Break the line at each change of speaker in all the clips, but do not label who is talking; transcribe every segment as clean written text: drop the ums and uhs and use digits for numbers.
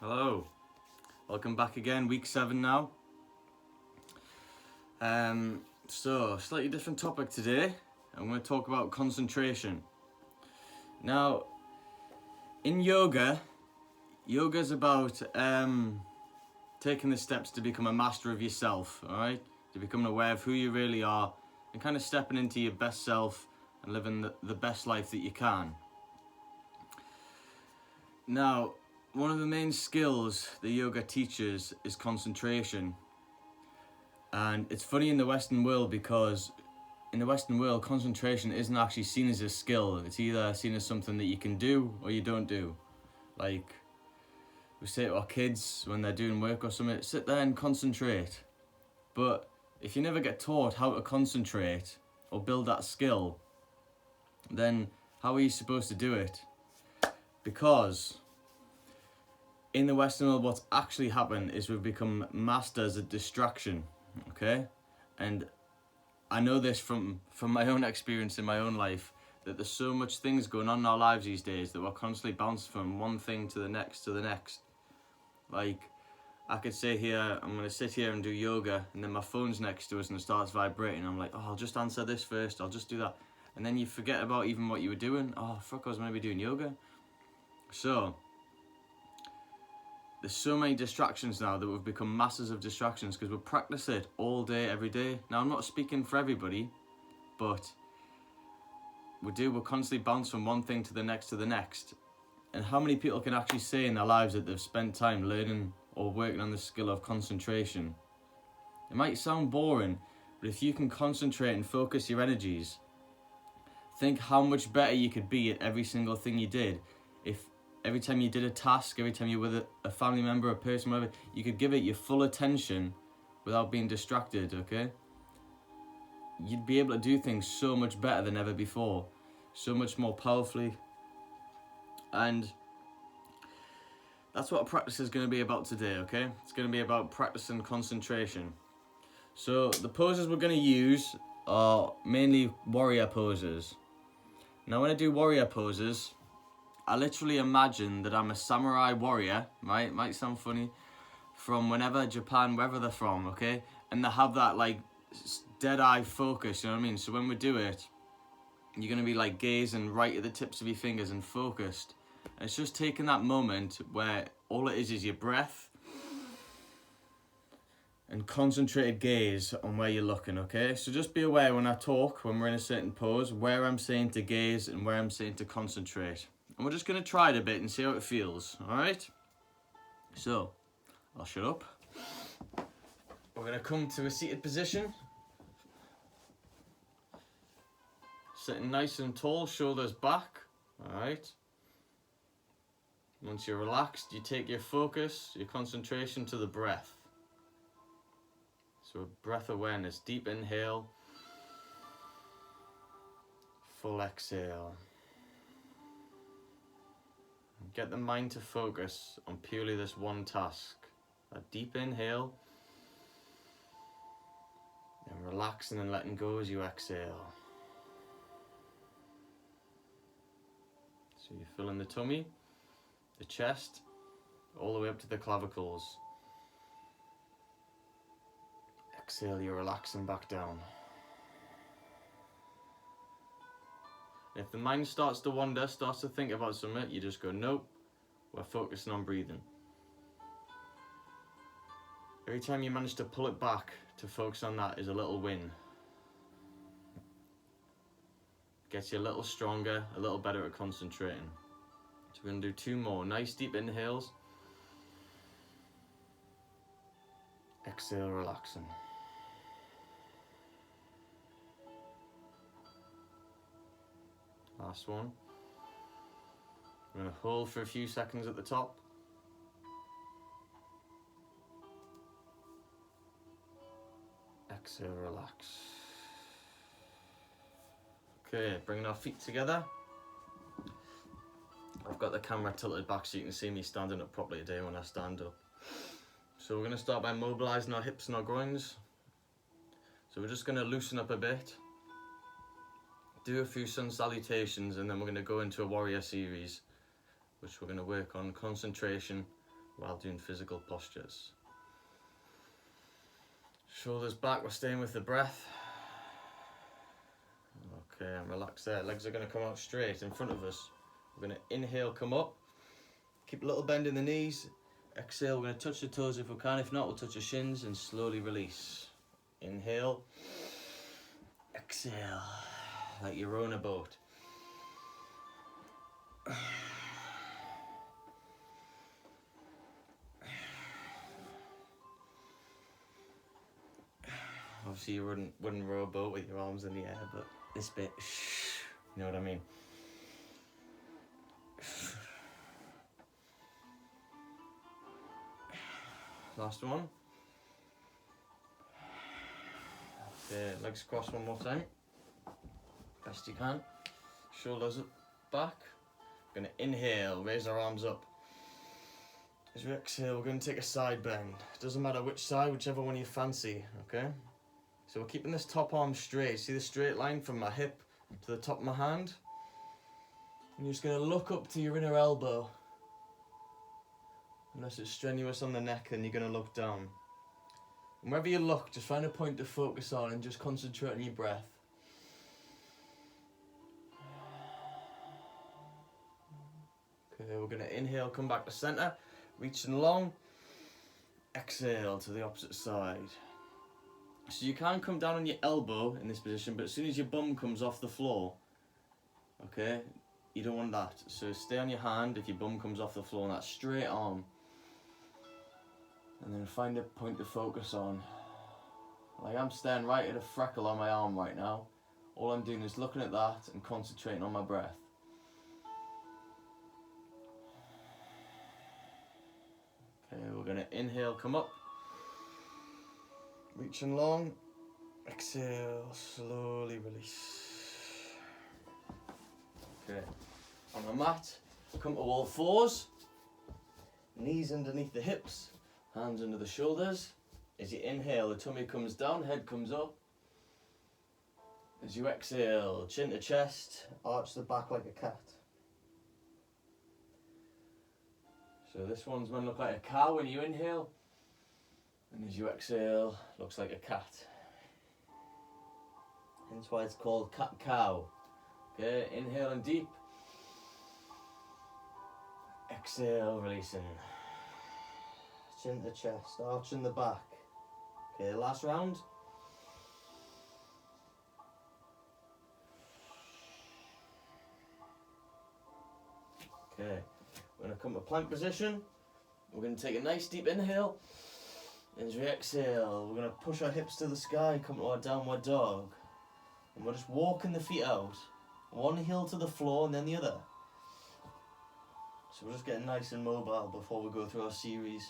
Hello, welcome back again, week 7 now. Slightly different topic today. I'm going to talk about concentration. Now, in yoga's about taking the steps to become a master of yourself, alright? To become aware of who you really are and kind of stepping into your best self and living the best life that you can. Now, one of the main skills the yoga teaches is concentration. And it's funny in the Western world because in the Western world, concentration isn't actually seen as a skill. It's either seen as something that you can do or you don't do. Like, we say to our kids when they're doing work or something, sit there and concentrate. But if you never get taught how to concentrate or build that skill, then how are you supposed to do it? Because in the Western world, what's actually happened is we've become masters at distraction, okay? And I know this from my own experience in my own life, that there's so much things going on in our lives these days that we're constantly bouncing from one thing to the next to the next. Like, I could say here, I'm going to sit here and do yoga, and then my phone's next to us and it starts vibrating. I'm like, oh, I'll just answer this first, I'll just do that. And then you forget about even what you were doing. Oh, fuck, I was maybe doing yoga. So, there's so many distractions now that we've become masters of distractions because we practice it all day, every day. Now, I'm not speaking for everybody, but we're constantly bounce from one thing to the next to the next. And how many people can actually say in their lives that they've spent time learning or working on the skill of concentration? It might sound boring, but if you can concentrate and focus your energies, think how much better you could be at every single thing you did. If every time you did a task, every time you were with a family member, a person, whatever, you could give it your full attention without being distracted, okay? You'd be able to do things so much better than ever before, so much more powerfully. And that's what practice is going to be about today, okay? It's going to be about practicing concentration. So the poses we're going to use are mainly warrior poses. Now when I do warrior poses, I literally imagine that I'm a samurai warrior, right? It might sound funny, from wherever Japan, wherever they're from, okay? And they have that like dead-eye focus, you know what I mean? So when we do it, you're going to be like gazing right at the tips of your fingers and focused. And it's just taking that moment where all it is your breath and concentrated gaze on where you're looking, okay? So just be aware when I talk, when we're in a certain pose, where I'm saying to gaze and where I'm saying to concentrate. And we're just going to try it a bit and see how it feels, alright? So, I'll shut up. We're going to come to a seated position. Sitting nice and tall, shoulders back, alright? Once you're relaxed, you take your focus, your concentration to the breath. So breath awareness, deep inhale, full exhale. Get the mind to focus on purely this one task. A deep inhale, and relaxing and letting go as you exhale. So you're filling the tummy, the chest, all the way up to the clavicles. Exhale, you're relaxing back down. If the mind starts to wander, starts to think about something, you just go, nope, we're focusing on breathing. Every time you manage to pull it back to focus on that is a little win. Gets you a little stronger, a little better at concentrating. So we're going to do 2 more. Nice deep inhales. Exhale, relaxing. Last one. We're going to hold for a few seconds at the top. Exhale, relax. Okay, bringing our feet together. I've got the camera tilted back so you can see me standing up properly today when I stand up. So we're going to start by mobilising our hips and our groins. So we're just going to loosen up a bit. Do a few sun salutations and then we're going to go into a warrior series, which we're going to work on concentration, while doing physical postures. Shoulders back, we're staying with the breath. Okay, and relax there. Legs are going to come out straight in front of us. We're going to inhale, come up. Keep a little bend in the knees. Exhale, we're going to touch the toes if we can. If not, we'll touch the shins and slowly release. Inhale. Exhale, like you're rowing a boat. Obviously you wouldn't row a boat with your arms in the air, but this bit, you know what I mean? Last one. Okay, legs crossed one more time. Best you can. Shoulders back. We're going to inhale, raise our arms up. As we exhale, we're going to take a side bend. Doesn't matter which side, whichever one you fancy, okay? So we're keeping this top arm straight. See the straight line from my hip to the top of my hand? And you're just going to look up to your inner elbow. Unless it's strenuous on the neck, then you're going to look down. And wherever you look, just find a point to focus on and just concentrate on your breath. Okay, we're going to inhale, come back to centre, reaching long. Exhale to the opposite side. So you can come down on your elbow in this position, but as soon as your bum comes off the floor, okay, you don't want that. So stay on your hand if your bum comes off the floor on that straight arm. And then find a point to focus on. Like I'm staring right at a freckle on my arm right now. All I'm doing is looking at that and concentrating on my breath. Okay, we're going to inhale, come up. Reaching long. Exhale, slowly release. Okay, on the mat, come to all fours. Knees underneath the hips. Hands under the shoulders. As you inhale, the tummy comes down, head comes up. As you exhale, chin to chest, arch the back like a cat. So this one's going to look like a cow when you inhale. And as you exhale, looks like a cat. Hence why it's called cat-cow. Okay, inhaling deep. Exhale, releasing. Chin to chest, arching the back. Okay, last round. Okay, we're going to come to plank position. We're going to take a nice deep inhale. As we exhale, we're going to push our hips to the sky, come to our downward dog. And we're just walking the feet out. One heel to the floor and then the other. So we're just getting nice and mobile before we go through our series.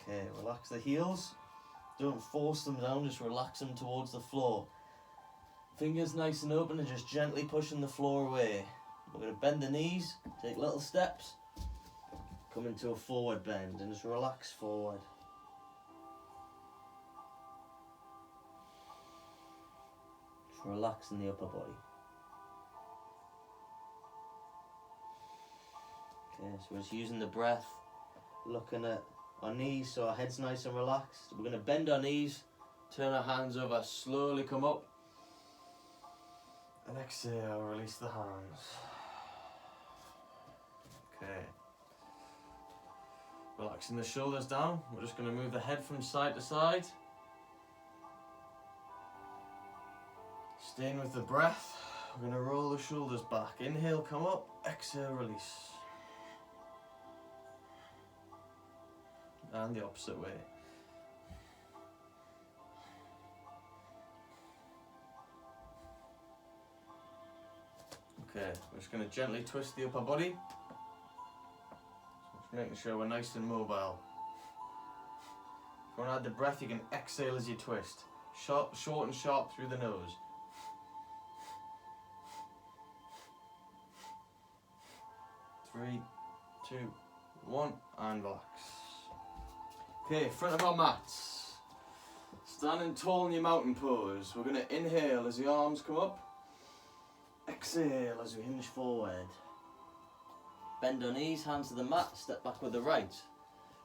Okay, relax the heels. Don't force them down, just relax them towards the floor. Fingers nice and open and just gently pushing the floor away. We're going to bend the knees, take little steps, come into a forward bend and just relax forward. Just relax in the upper body. Okay, so we're just using the breath, looking at our knees so our head's nice and relaxed. We're going to bend our knees, turn our hands over, slowly come up. And exhale, release the hands. Okay. Relaxing the shoulders down. We're just going to move the head from side to side. Staying with the breath, we're going to roll the shoulders back. Inhale, come up. Exhale, release. And the opposite way. Okay, we're just going to gently twist the upper body. So just making sure we're nice and mobile. If you want to add the breath, you can exhale as you twist. Short and sharp through the nose. Three, two, one, and relax. Okay, front of our mats. Standing tall in your mountain pose. We're going to inhale as the arms come up. Exhale as we hinge forward. Bend our knees, hands to the mat, step back with the right.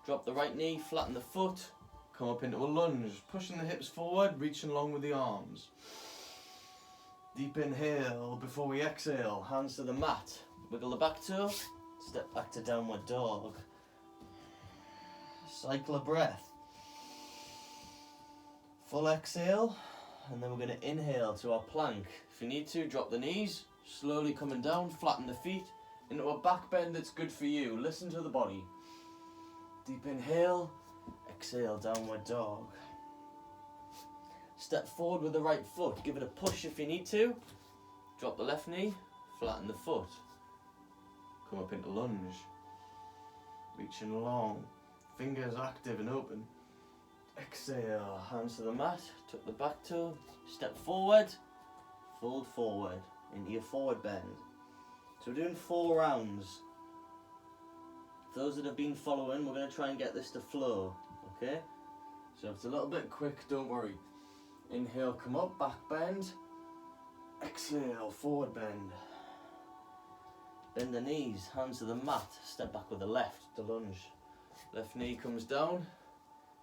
Drop the right knee, flatten the foot, come up into a lunge, pushing the hips forward, reaching long with the arms. Deep inhale before we exhale, hands to the mat. Wiggle the back toe, step back to downward dog. Cycle a breath. Full exhale, and then we're going to inhale to our plank. If you need to, drop the knees, slowly coming down, flatten the feet into a back bend that's good for you. Listen to the body. Deep inhale, exhale, downward dog. Step forward with the right foot, give it a push if you need to. Drop the left knee, flatten the foot. Come up into lunge. Reaching long, fingers active and open. Exhale, hands to the mat, tuck the back toe, step forward, fold forward into your forward bend. So we're doing 4 rounds. For those that have been following, we're going to try and get this to flow, okay? So if it's a little bit quick, don't worry. Inhale, come up, back bend. Exhale, forward bend. Bend the knees, hands to the mat, step back with the left, the lunge. Left knee comes down.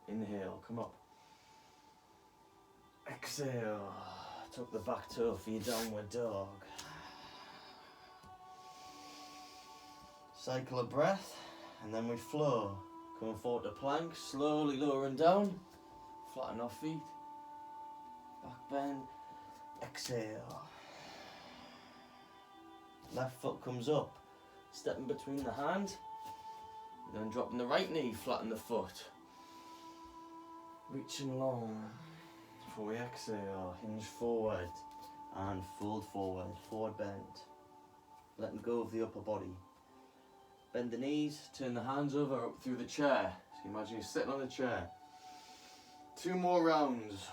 Inhale, come up. Exhale, tuck the back toe for your downward dog. Cycle a breath, and then we flow. Coming forward to plank, slowly lowering down. Flatten our feet. Back bend. Exhale. Left foot comes up. Stepping between the hand. Then dropping the right knee, flatten the foot. Reaching long. Before we exhale, hinge forward and fold forward. Forward bend. Letting go of the upper body. Bend the knees, turn the hands over up through the chair. So imagine you're sitting on the chair. 2 more rounds.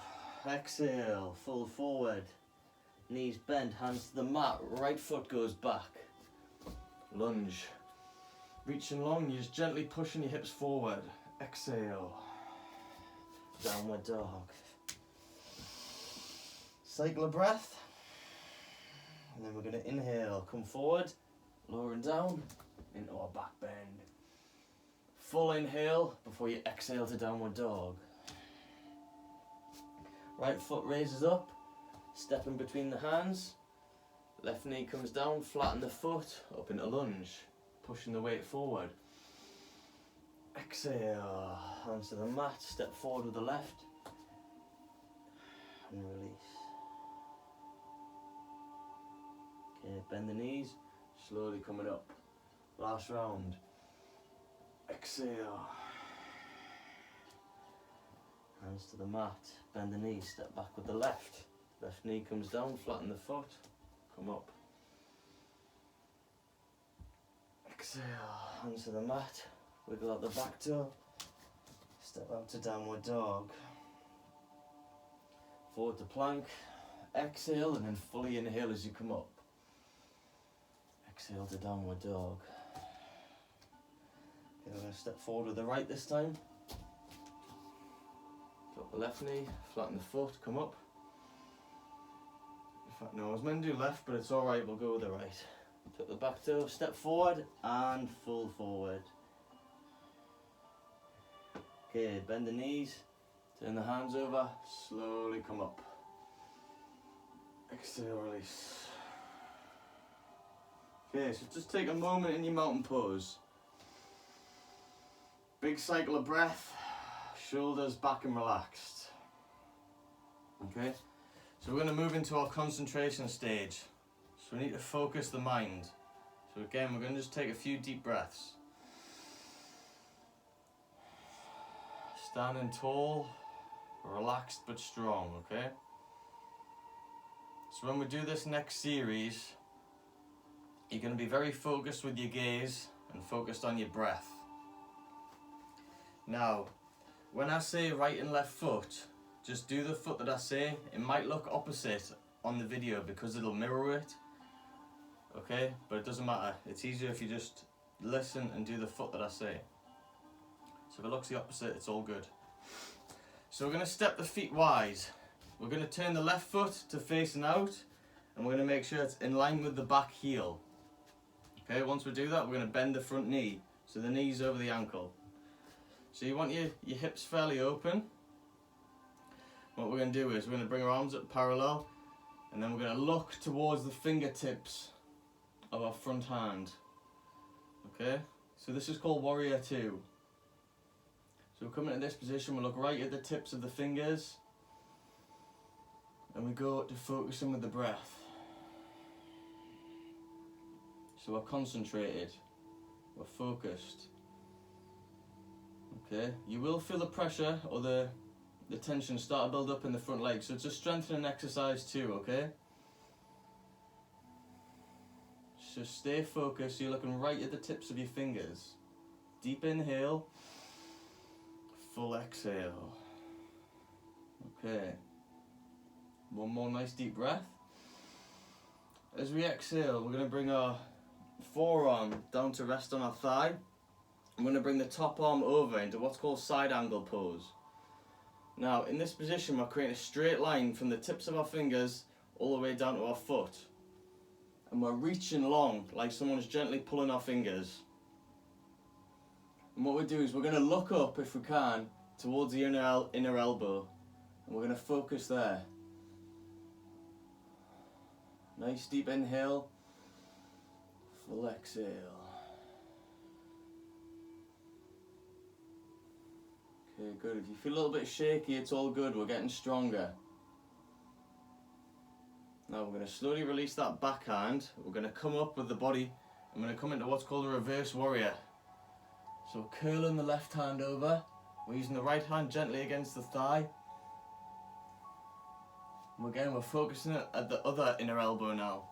Exhale, fold forward. Knees bent, hands to the mat. Right foot goes back. Lunge. Reaching long, you're just gently pushing your hips forward. Exhale. Downward dog. Cycle a breath. And then we're going to inhale, come forward, lowering down into our back bend. Full inhale before you exhale to downward dog. Right foot raises up, stepping between the hands. Left knee comes down, flatten the foot, up into lunge, pushing the weight forward. Exhale, hands to the mat, step forward with the left, and release. Okay, bend the knees, slowly coming up. Last round. Exhale. Hands to the mat, bend the knees, step back with the left. Left knee comes down, flatten the foot, come up. Exhale, hands to the mat, wiggle out the back toe, step out to downward dog. Forward to plank, exhale and then fully inhale as you come up. Exhale to downward dog. Okay, we're going to step forward with the right this time. Drop the left knee, flatten the foot, come up. In fact, no, I was meant to do left, but it's alright, we'll go with the right. Tuck the back toe, step forward and full forward. Okay, bend the knees, turn the hands over, slowly come up. Exhale, release. Okay, so just take a moment in your mountain pose. Big cycle of breath, shoulders back and relaxed. Okay, so we're going to move into our concentration stage. So we need to focus the mind. So again, we're going to just take a few deep breaths. Standing tall, relaxed but strong, okay? So when we do this next series, you're going to be very focused with your gaze and focused on your breath. Now, when I say right and left foot, just do the foot that I say. It might look opposite on the video because it'll mirror it, okay? But it doesn't matter. It's easier if you just listen and do the foot that I say. So if it looks the opposite, it's all good. So we're going to step the feet wise. We're going to turn the left foot to facing out, and we're going to make sure it's in line with the back heel. Okay, once we do that, we're going to bend the front knee, so the knee's over the ankle. So you want your hips fairly open. What we're going to do is we're going to bring our arms up parallel, and then we're going to look towards the fingertips of our front hand. Okay, so this is called Warrior Two. So we're coming into this position, we'll look right at the tips of the fingers, and we go to focusing with the breath. So we're concentrated, we're focused. Okay, you will feel the pressure or the tension start to build up in the front leg, so it's a strengthening exercise too, okay? So stay focused, you're looking right at the tips of your fingers. Deep inhale, full exhale. Okay, one more nice deep breath. As we exhale, we're going to bring our forearm down to rest on our thigh. I'm going to bring the top arm over into what's called side angle pose. Now, in this position, we're creating a straight line from the tips of our fingers all the way down to our foot. And we're reaching long, like someone's gently pulling our fingers. And what we do is we're going to look up, if we can, towards the inner elbow. And we're going to focus there. Nice deep inhale, full exhale. Okay, good. If you feel a little bit shaky, it's all good. We're getting stronger. Now we're going to slowly release that backhand. We're going to come up with the body. I'm going to come into what's called a reverse warrior. So curling the left hand over. We're using the right hand gently against the thigh. And again, we're focusing at the other inner elbow now.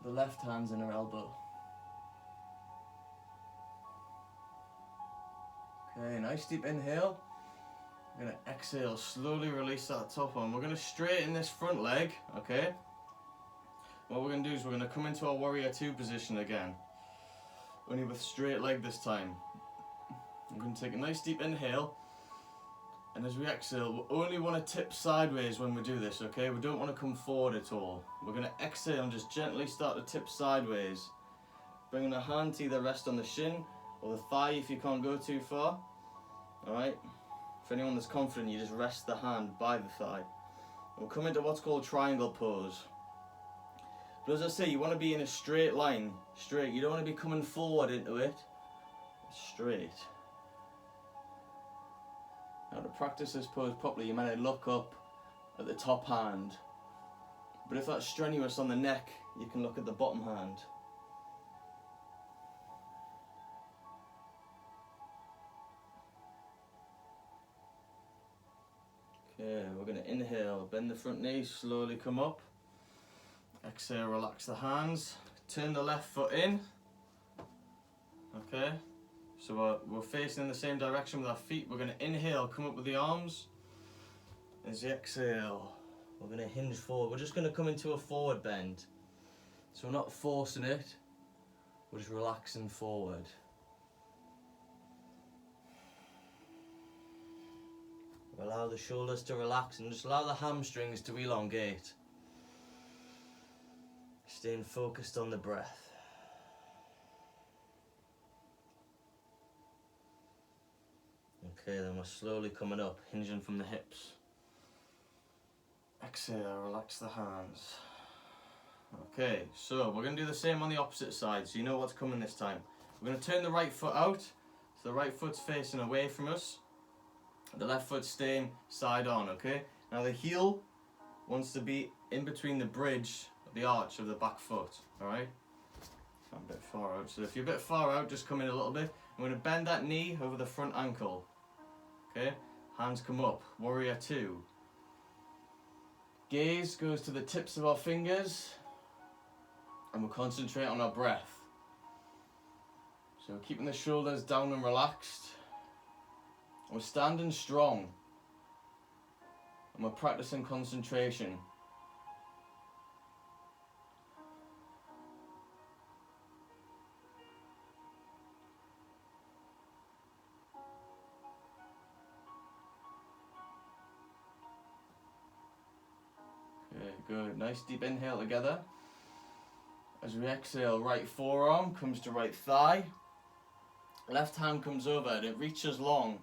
The left hand's inner elbow. Okay, nice deep inhale. We're going to exhale, slowly release that top arm. We're going to straighten this front leg, okay? What we're going to do is we're going to come into our Warrior Two position again. Only with straight leg this time. We're going to take a nice deep inhale. And as we exhale, we only want to tip sideways when we do this, okay? We don't want to come forward at all. We're going to exhale and just gently start to tip sideways. Bringing a hand to either rest on the shin or the thigh if you can't go too far. Alright? For anyone that's confident, you just rest the hand by the thigh. We'll come into what's called triangle pose. But as I say, you want to be in a straight line. Straight. You don't want to be coming forward into it. Straight. Now to practice this pose properly, you might look up at the top hand. But if that's strenuous on the neck, you can look at the bottom hand. Okay, we're going to inhale, bend the front knee, slowly come up. Exhale, relax the hands. Turn the left foot in. Okay, so we're facing in the same direction with our feet. We're going to inhale, come up with the arms. As you exhale, we're going to hinge forward. We're just going to come into a forward bend. So we're not forcing it, we're just relaxing forward. Allow the shoulders to relax and just allow the hamstrings to elongate. Staying focused on the breath. Okay, then we're slowly coming up, hinging from the hips. Exhale, relax the hands. Okay, so we're going to do the same on the opposite side, so you know what's coming this time. We're going to turn the right foot out, so the right foot's facing away from us. The left foot staying side on, okay? Now the heel wants to be in between the bridge, the arch of the back foot, alright? I'm a bit far out, so if you're a bit far out, just come in a little bit. I'm going to bend that knee over the front ankle, okay? Hands come up, Warrior Two. Gaze goes to the tips of our fingers, and we'll concentrate on our breath. So we're keeping the shoulders down and relaxed. We're standing strong, and we're practicing concentration. Okay, good. Nice deep inhale together. As we exhale, right forearm comes to right thigh. Left hand comes over and it reaches long.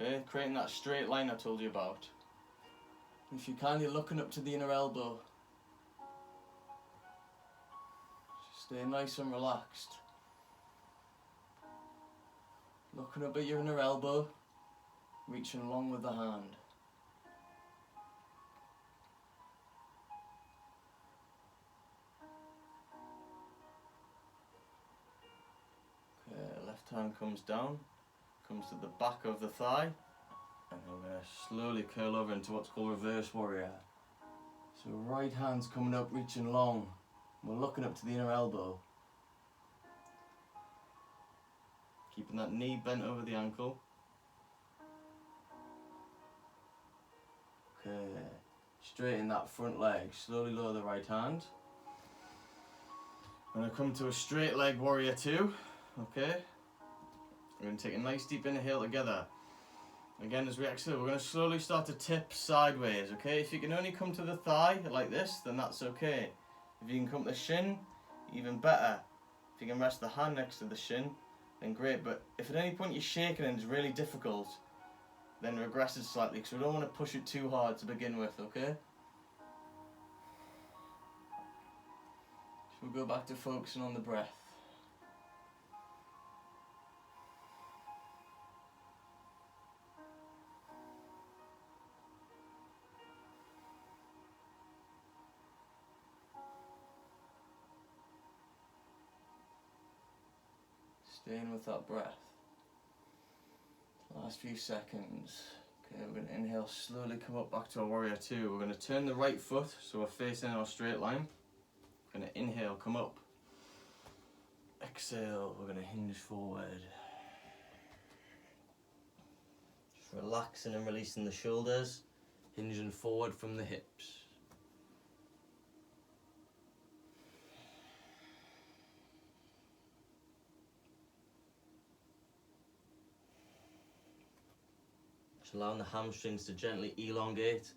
Okay, creating that straight line I told you about. If you're kind of looking up to the inner elbow, stay nice and relaxed. Looking up at your inner elbow, reaching along with the hand. Okay, left hand comes down, comes to the back of the thigh, and we're going to slowly curl over into what's called reverse warrior. So right hand's coming up, reaching long. We're looking up to the inner elbow. Keeping that knee bent over the ankle. Okay, straighten that front leg. Slowly lower the right hand. I'm going to come to a straight leg warrior 2. Okay. We're going to take a nice deep inhale together. Again, as we exhale, we're going to slowly start to tip sideways. Okay, if you can only come to the thigh like this, then that's okay. If you can come to the shin, even better. If you can rest the hand next to the shin, then great. But if at any point you're shaking and it's really difficult, then regress it slightly, because we don't want to push it too hard to begin with, okay? So we'll go back to focusing on the breath. Staying with that breath. Last few seconds. Okay, we're going to inhale, slowly come up back to our warrior 2. We're going to turn the right foot so we're facing our straight line. We're going to inhale, come up. Exhale, we're going to hinge forward. Just relaxing and releasing the shoulders, hinging forward from the hips. Just allowing the hamstrings to gently elongate,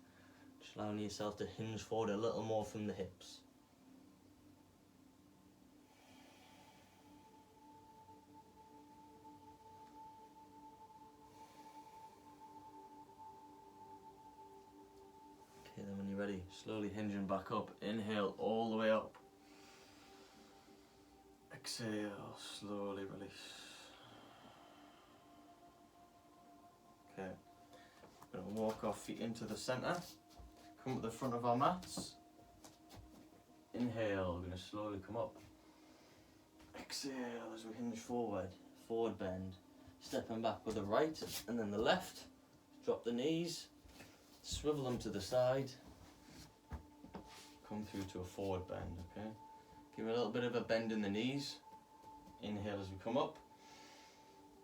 just allowing yourself to hinge forward a little more from the hips. Okay, then when you're ready, slowly hinging back up. Inhale all the way up. Exhale, slowly release. Okay, we're going to walk our feet into the centre. Come to the front of our mats. Inhale, we're going to slowly come up. Exhale as we hinge forward. Forward bend. Stepping back with the right and then the left. Drop the knees. Swivel them to the side. Come through to a forward bend, okay? Give a little bit of a bend in the knees. Inhale as we come up.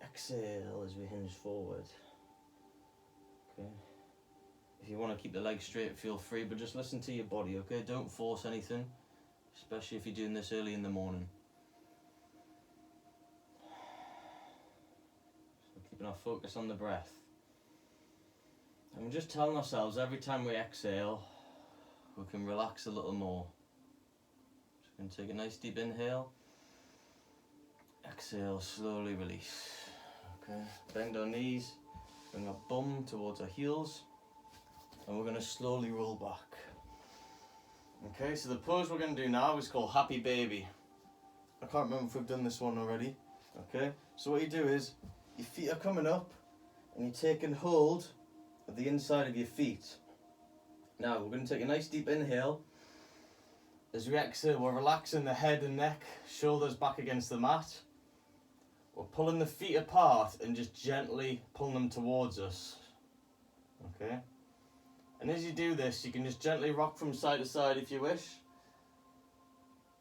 Exhale as we hinge forward. Okay. If you want to keep the legs straight, feel free, but just listen to your body, okay? Don't force anything, especially if you're doing this early in the morning. So keeping our focus on the breath. And we're just telling ourselves every time we exhale, we can relax a little more. So we're going to take a nice deep inhale. Exhale, slowly release. Okay, bend our knees, bring our bum towards our heels, and we're going to slowly roll back. Okay, so the pose we're going to do now is called Happy Baby. I can't remember if we've done this one already. Okay, so what you do is, your feet are coming up, and you're taking hold of the inside of your feet. Now, we're going to take a nice deep inhale. As we exhale, we're relaxing the head and neck, shoulders back against the mat. We're pulling the feet apart and just gently pulling them towards us. Okay? And as you do this, you can just gently rock from side to side if you wish.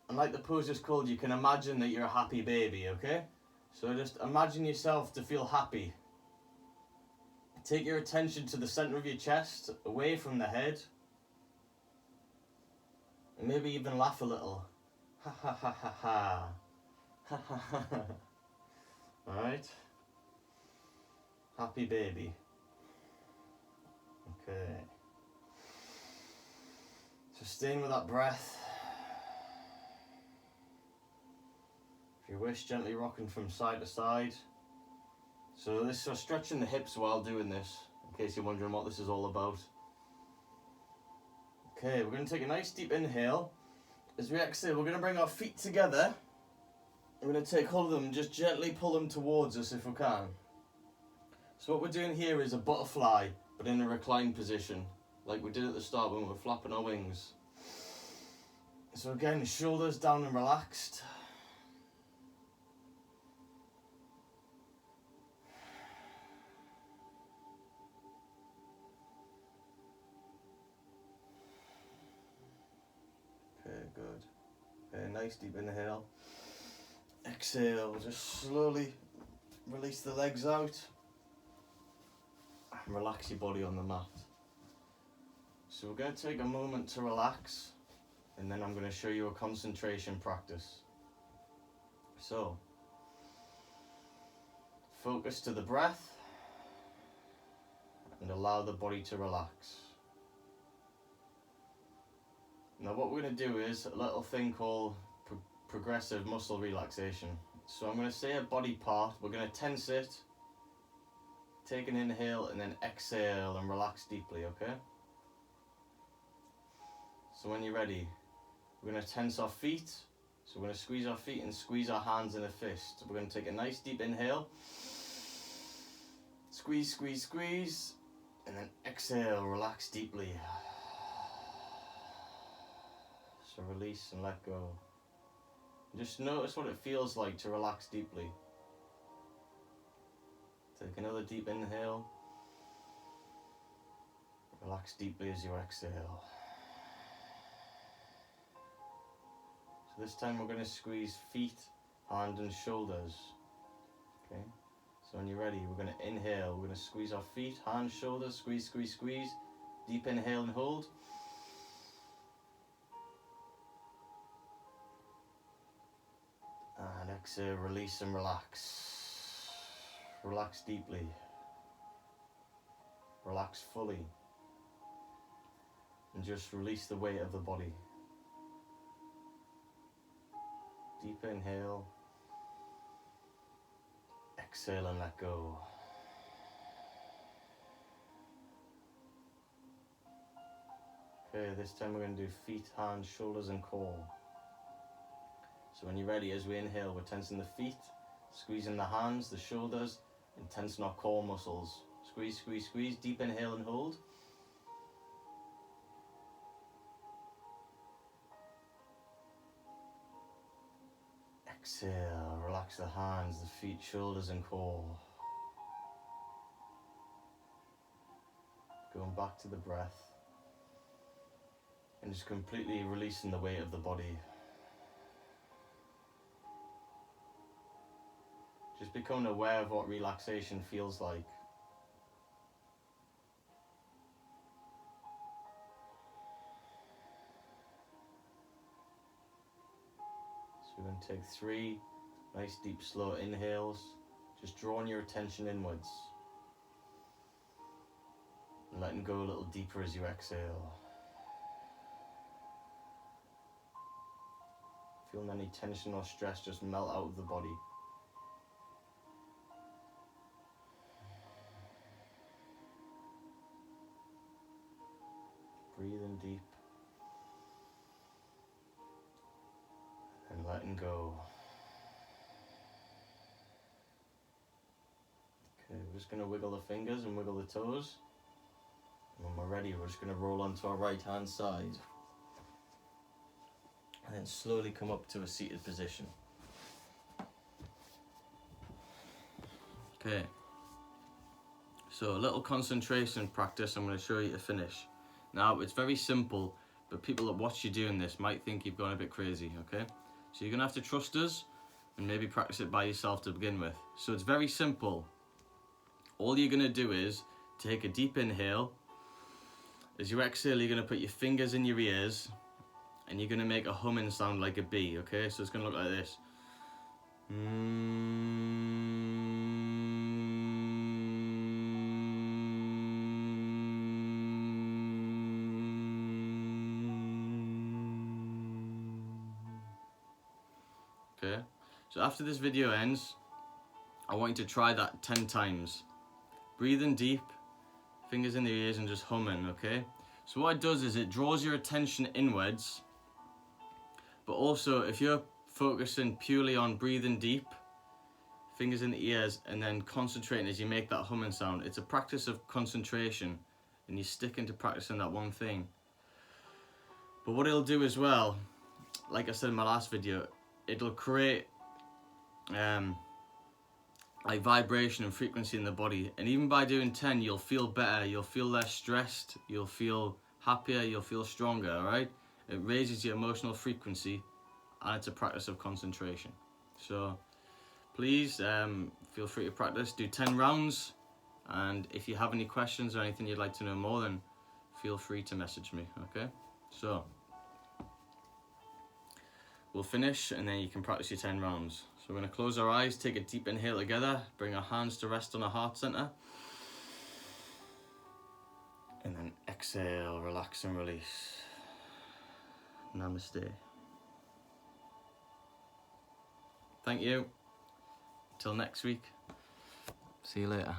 And like the pose just called, you can imagine that you're a happy baby, okay? So just imagine yourself to feel happy. Take your attention to the center of your chest, away from the head. And maybe even laugh a little. Ha ha ha ha ha. Ha ha ha ha. Alright? Happy baby. Okay. Just staying with that breath. If you wish, gently rocking from side to side. So stretching the hips while doing this, in case you're wondering what this is all about. Okay, we're going to take a nice deep inhale. As we exhale, we're going to bring our feet together. We're going to take hold of them and just gently pull them towards us if we can. So what we're doing here is a butterfly, but in a reclined position, like we did at the start when we were flapping our wings. So again, shoulders down and relaxed. Okay, good. Okay, nice deep inhale. Exhale, just slowly release the legs out. And relax your body on the mat. So we're going to take a moment to relax, and then I'm going to show you a concentration practice. So, focus to the breath and allow the body to relax. Now what we're going to do is a little thing called progressive muscle relaxation. So I'm going to say a body part, we're going to tense it, take an inhale and then exhale and relax deeply, okay? So when you're ready, we're going to tense our feet. So we're going to squeeze our feet and squeeze our hands in a fist. We're going to take a nice deep inhale. Squeeze, squeeze, squeeze. And then exhale, relax deeply. So release and let go. Just notice what it feels like to relax deeply. Take another deep inhale. Relax deeply as you exhale. So this time we're going to squeeze feet, hand and shoulders. Okay. So when you're ready, we're going to inhale. We're going to squeeze our feet, hands, shoulders, squeeze, squeeze, squeeze. Deep inhale and hold. And exhale, release and relax. Relax deeply. Relax fully. And just release the weight of the body. Deep inhale. Exhale and let go. Okay, this time we're going to do feet, hands, shoulders and core. So when you're ready, as we inhale, we're tensing the feet, squeezing the hands, the shoulders, and tensing our core muscles. Squeeze, squeeze, squeeze. Deep inhale and hold. Exhale, relax the hands, the feet, shoulders and core. Going back to the breath. And just completely releasing the weight of the body. Just becoming aware of what relaxation feels like. So we're going to take 3 nice deep slow inhales, just drawing your attention inwards. And letting go a little deeper as you exhale. Feeling any tension or stress just melt out of the body. Breathing deep and letting go. Okay, we're just going to wiggle the fingers and wiggle the toes. And when we're ready, we're just going to roll onto our right hand side. And then slowly come up to a seated position. Okay. So a little concentration practice I'm going to show you to finish. Now, it's very simple, but people that watch you doing this might think you've gone a bit crazy, okay? So you're going to have to trust us and maybe practice it by yourself to begin with. So it's very simple. All you're going to do is take a deep inhale. As you exhale, you're going to put your fingers in your ears and you're going to make a humming sound like a bee, okay? So it's going to look like this. okay? So after this video ends, I want you to try that 10 times. Breathing deep, fingers in the ears and just humming, okay? So what it does is it draws your attention inwards, but also if you're focusing purely on breathing deep, fingers in the ears, and then concentrating as you make that humming sound, it's a practice of concentration, and you stick into practicing that one thing. But what it'll do as well, like I said in my last video, it'll create like vibration and frequency in the body, and even by doing 10 you'll feel better, you'll feel less stressed, you'll feel happier, you'll feel stronger. All right, it raises your emotional frequency, and it's a practice of concentration. So please feel free to practice, do 10 rounds, and if you have any questions or anything you'd like to know more, then feel free to message me. Okay, so we'll finish and then you can practice your 10 rounds. So we're going to close our eyes, take a deep inhale together, bring our hands to rest on our heart center, and then exhale, relax and release. Namaste. Thank you. Till next week. See you later.